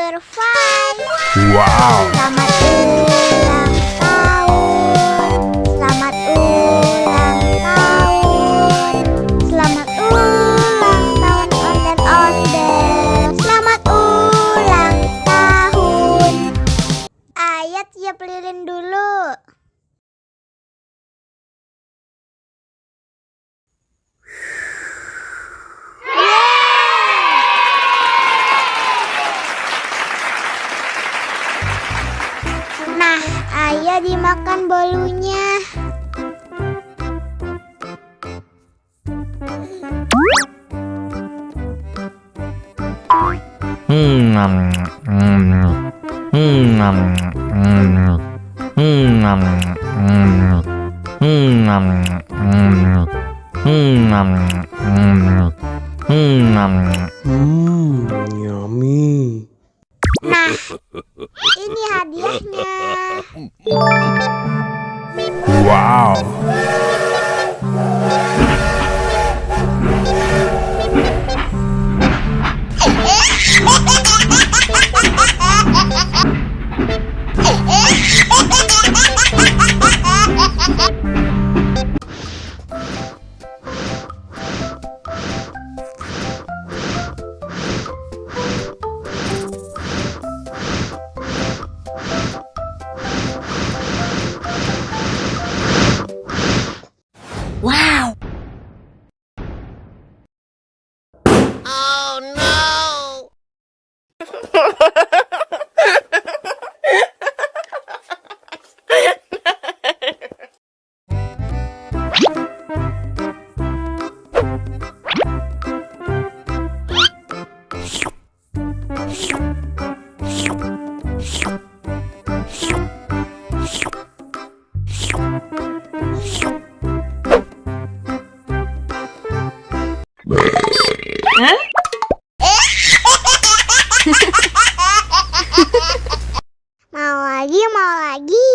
survive. Wow. Selamat ulang tahun. Selamat ulang tahun. Selamat ulang tahun Onden-Onden. Selamat ulang tahun. Ayat tiup lilin dulu. Nah, ayo dimakan bolunya. Yummy. Nah, ini hadiahnya. Wow. Wow. Mau lagi, mau lagi.